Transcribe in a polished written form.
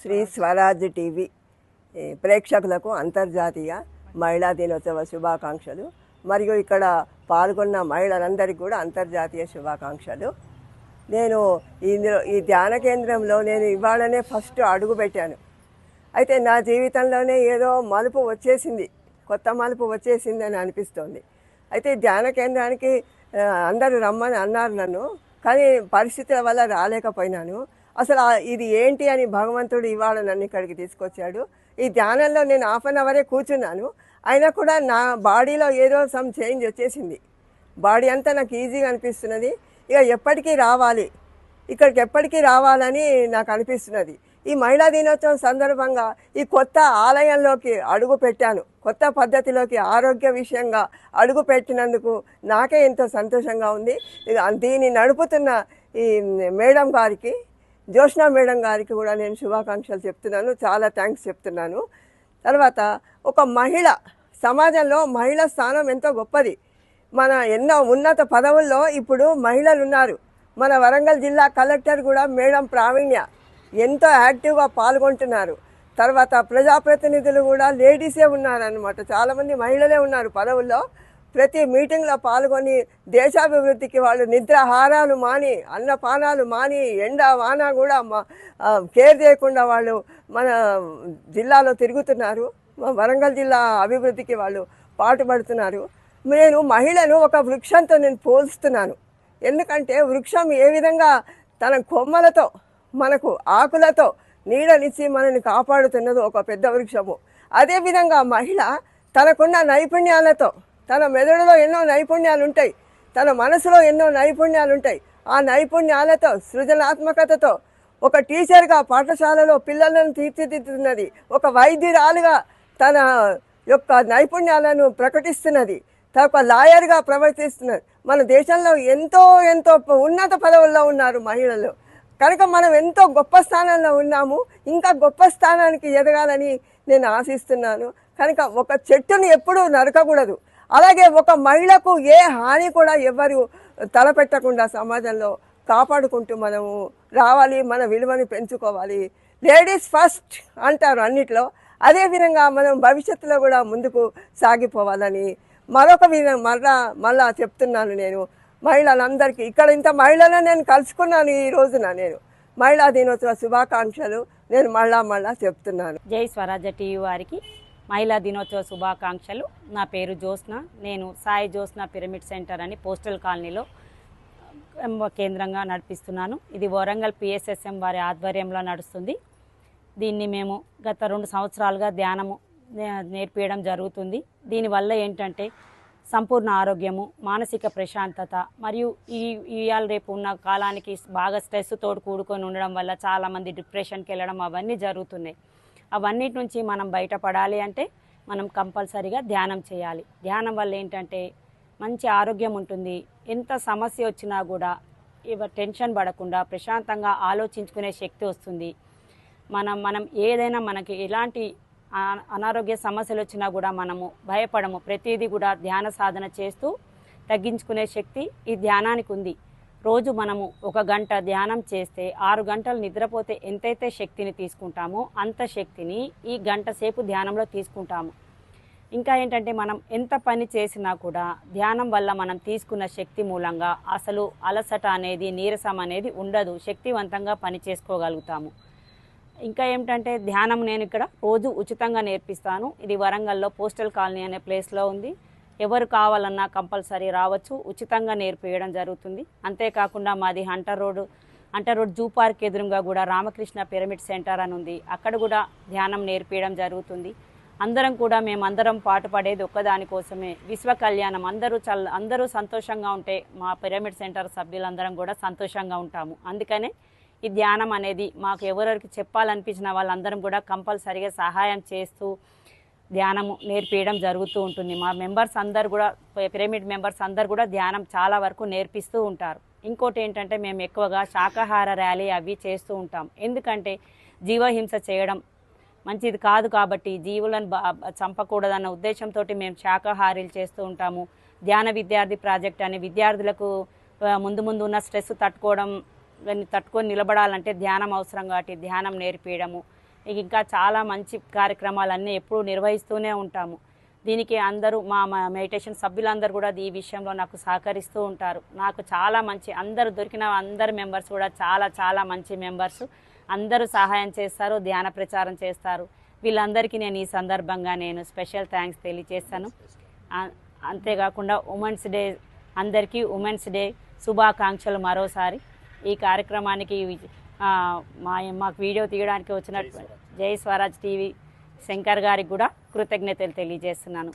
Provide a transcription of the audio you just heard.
Shri Swaraj TV ప్రేక్షకులకు అంతర్జాతీయ మహిళా దినోత్సవ శుభాకాంక్షలు. మరియు ఇక్కడ పాల్గొన్న మహిళలందరికీ కూడా అంతర్జాతీయ శుభాకాంక్షలు. నేను ఈ ధ్యాన కేంద్రంలో నేను ఇవాళనే ఫస్ట్ అడుగు పెట్టాను. అయితే నా జీవితంలోనే ఏదో మలుపు వచ్చేసింది, కొత్త మలుపు వచ్చేసింది అని అనిపిస్తోంది. అయితే ధ్యాన కేంద్రానికి అందరూ రమ్మని అన్నారు నన్ను, కానీ పరిస్థితుల వల్ల రాలేకపోయినాను. అసలు ఇది ఏంటి అని భగవంతుడు ఇవాళ నన్ను ఇక్కడికి తీసుకొచ్చాడు. ఈ ధ్యానంలో నేను హాఫ్ అన్ అవరే కూర్చున్నాను, అయినా కూడా నా బాడీలో ఏదో సమ్ చేంజ్ వచ్చేసింది. బాడీ అంతా నాకు ఈజీగా అనిపిస్తున్నది. ఇక ఎప్పటికీ రావాలి, ఇక్కడికి ఎప్పటికీ రావాలని నాకు అనిపిస్తున్నది. ఈ మహిళా దినోత్సవం సందర్భంగా ఈ కొత్త ఆలయంలోకి అడుగు పెట్టాను. కొత్త పద్ధతిలోకి ఆరోగ్య విషయంగా అడుగు పెట్టినందుకు నాకే ఎంతో సంతోషంగా ఉంది. దీన్ని నడుపుతున్న ఈ మేడం గారికి, జోష్నా మేడం గారికి కూడా నేను శుభాకాంక్షలు చెప్తున్నాను, చాలా థ్యాంక్స్ చెప్తున్నాను. తర్వాత ఒక మహిళ సమాజంలో మహిళ స్థానం ఎంతో గొప్పది. మన ఎన్నో ఉన్నత పదవుల్లో ఇప్పుడు మహిళలు ఉన్నారు. మన వరంగల్ జిల్లా కలెక్టర్ కూడా మేడం ప్రావీణ్య ఎంతో యాక్టివ్గా పాల్గొంటున్నారు. తర్వాత ప్రజాప్రతినిధులు కూడా లేడీసే ఉన్నారనమాట, చాలామంది మహిళలే ఉన్నారు పదవుల్లో. ప్రతి మీటింగ్లో పాల్గొని దేశాభివృద్ధికి వాళ్ళు నిద్రాహారాలు మాని, అన్నపానాలు మాని, ఎండ వాన కూడా కేర్ చేయకుండా వాళ్ళు మన జిల్లాలో తిరుగుతున్నారు. వరంగల్ జిల్లా అభివృద్ధికి వాళ్ళు పాటుపడుతున్నారు. నేను మహిళను ఒక వృక్షంతో నేను పోల్స్తున్నాను. ఎందుకంటే వృక్షం ఏ విధంగా తన కొమ్మలతో మనకు ఆకులతో నీడనిచ్చి మనల్ని కాపాడుతున్నదో ఒక పెద్ద వృక్షము, అదేవిధంగా మహిళ తనకున్న నైపుణ్యాలతో, తన మెదడులో ఎన్నో నైపుణ్యాలు ఉంటాయి, తన మనసులో ఎన్నో నైపుణ్యాలు ఉంటాయి. ఆ నైపుణ్యాలతో, సృజనాత్మకతతో ఒక టీచర్గా పాఠశాలలో పిల్లలను తీర్చిదిద్దుతున్నది, ఒక వైద్యురాలుగా తన యొక్క నైపుణ్యాలను ప్రకటిస్తున్నది, ఒక లాయర్గా ప్రవర్తిస్తున్నది. మన దేశంలో ఎంతో ఎంతో ఉన్నత పదవుల్లో ఉన్నారు మహిళలు. కనుక మనం ఎంతో గొప్ప స్థానంలో ఉన్నాము, ఇంకా గొప్ప స్థానానికి ఎదగాలని నేను ఆశిస్తున్నాను. కనుక ఒక చెట్టుని ఎప్పుడూ నరకకూడదు, అలాగే ఒక మహిళకు ఏ హాని కూడా ఎవరు తలపెట్టకుండా సమాజంలో కాపాడుకుంటూ మనము రావాలి, మన విలువని పెంచుకోవాలి. లేడీస్ ఫస్ట్ అంటారు అన్నిట్లో, అదేవిధంగా మనం భవిష్యత్తులో కూడా ముందుకు సాగిపోవాలని మరొక మళ్ళా చెప్తున్నాను. నేను మహిళలందరికీ ఇక్కడ ఇంత మహిళలను నేను కలుసుకున్నాను ఈ రోజున. నేను మహిళా దినోత్సవ శుభాకాంక్షలు నేను మళ్ళా చెప్తున్నాను. జై స్వరాజ్య టీవీ వారికి మహిళా దినోత్సవ శుభాకాంక్షలు. నా పేరు జ్యోత్స్న. నేను సాయి జ్యోత్స్న పిరమిడ్ సెంటర్ అని పోస్టల్ కాలనీలో కేంద్రంగా నడిపిస్తున్నాను. ఇది వరంగల్ పిఎస్ఎస్ఎం వారి ఆధ్వర్యంలో నడుస్తుంది. దీన్ని మేము గత 2 సంవత్సరాలుగా ధ్యానము నేర్పించడం జరుగుతుంది. దీనివల్ల ఏంటంటే సంపూర్ణ ఆరోగ్యము, మానసిక ప్రశాంతత, మరియు ఇవాళ రేపు ఉన్న కాలానికి బాగా స్ట్రెస్ తోడు కూడుకొని ఉండడం వల్ల చాలామంది డిప్రెషన్కి వెళ్ళడం అవన్నీ జరుగుతున్నాయి. అవన్నిటి నుంచి మనం బయటపడాలి అంటే మనం కంపల్సరీగా ధ్యానం చేయాలి. ధ్యానం వల్ల ఏంటంటే మంచి ఆరోగ్యం ఉంటుంది. ఎంత సమస్య వచ్చినా కూడా టెన్షన్ పడకుండా ప్రశాంతంగా ఆలోచించుకునే శక్తి వస్తుంది. మనం ఏదైనా మనకి ఎలాంటి అనారోగ్య సమస్యలు వచ్చినా కూడా మనము భయపడము. ప్రతిదీ కూడా ధ్యాన సాధన చేస్తూ తగ్గించుకునే శక్తి ఈ ధ్యానానికి ఉంది. రోజు మనము 1 గంట ధ్యానం చేస్తే 6 గంటలు నిద్రపోతే ఎంతైతే శక్తిని తీసుకుంటామో అంత శక్తిని ఈ గంట సేపు ధ్యానంలో తీసుకుంటాము. ఇంకా ఏంటంటే మనం ఎంత పని చేసినా కూడా ధ్యానం వల్ల మనం తీసుకున్న శక్తి మూలంగా అసలు అలసట అనేది, నీరసం అనేది ఉండదు. శక్తివంతంగా పని చేసుకోగలుగుతాము. ఇంకా ఏమిటంటే ధ్యానం నేను ఇక్కడ రోజు ఉచితంగా నేర్పిస్తాను. ఇది వరంగల్లో పోస్టల్ కాలనీ అనే ప్లేస్లో ఉంది. ఎవరు కావాలన్నా కంపల్సరీ రావచ్చు, ఉచితంగా నేర్పించడం జరుగుతుంది. అంతేకాకుండా మాది హంటర్ రోడ్ జూ పార్క్ ఎదురుగా కూడా రామకృష్ణ పిరమిడ్ సెంటర్ అని ఉంది, అక్కడ కూడా ధ్యానం నేర్పించడం జరుగుతుంది. మేమందరం పాటుపడేది ఒక్కదానికోసమే, విశ్వ కళ్యాణం. అందరూ సంతోషంగా ఉంటే మా పిరమిడ్ సెంటర్ సభ్యులందరం కూడా సంతోషంగా ఉంటాము. అందుకనే ఈ ధ్యానం అనేది మాకు ఎవరికి చెప్పాలనిపించిన వాళ్ళందరం కూడా కంపల్సరీగా సహాయం చేస్తూ ధ్యానము నేర్పించడం జరుగుతూ ఉంటుంది. మా మెంబర్స్ అందరు కూడా, పిరమిడ్ మెంబర్స్ అందరు కూడా ధ్యానం చాలా వరకు నేర్పిస్తూ ఉంటారు. ఇంకోటి ఏంటంటే మేము ఎక్కువగా శాకాహార ర్యాలీ అవి చేస్తూ ఉంటాం. ఎందుకంటే జీవహింస చేయడం మంచిది కాదు కాబట్టి జీవులను చంపకూడదన్న ఉద్దేశంతో మేము శాకాహారీలు చేస్తూ ఉంటాము. ధ్యాన విద్యార్థి ప్రాజెక్ట్ అని విద్యార్థులకు ముందు ఉన్న స్ట్రెస్ తట్టుకొని నిలబడాలంటే ధ్యానం అవసరం కాబట్టి ధ్యానం నేర్పించడము. ఇంకా చాలా మంచి కార్యక్రమాలన్నీ ఎప్పుడూ నిర్వహిస్తూనే ఉంటాము. దీనికి అందరూ మా మెడిటేషన్ సభ్యులందరూ కూడా ఈ విషయంలో నాకు సహకరిస్తూ ఉంటారు. నాకు చాలా మంచి అందరు దొరికిన అందరు మెంబర్స్ కూడా చాలా చాలా మంచి మెంబర్స్. అందరూ సహాయం చేస్తారు, ధ్యాన ప్రచారం చేస్తారు. వీళ్ళందరికీ నేను ఈ సందర్భంగా నేను స్పెషల్ థ్యాంక్స్ తెలియజేస్తాను. అంతేకాకుండా ఉమెన్స్ డే అందరికీ ఉమెన్స్ డే శుభాకాంక్షలు మరోసారి. ఈ కార్యక్రమానికి మాకు వీడియో తీయడానికి వచ్చినట్టు జై స్వరాజ్ టీవీ శంకర్ గారికి కూడా కృతజ్ఞతలు తెలియజేస్తున్నాను.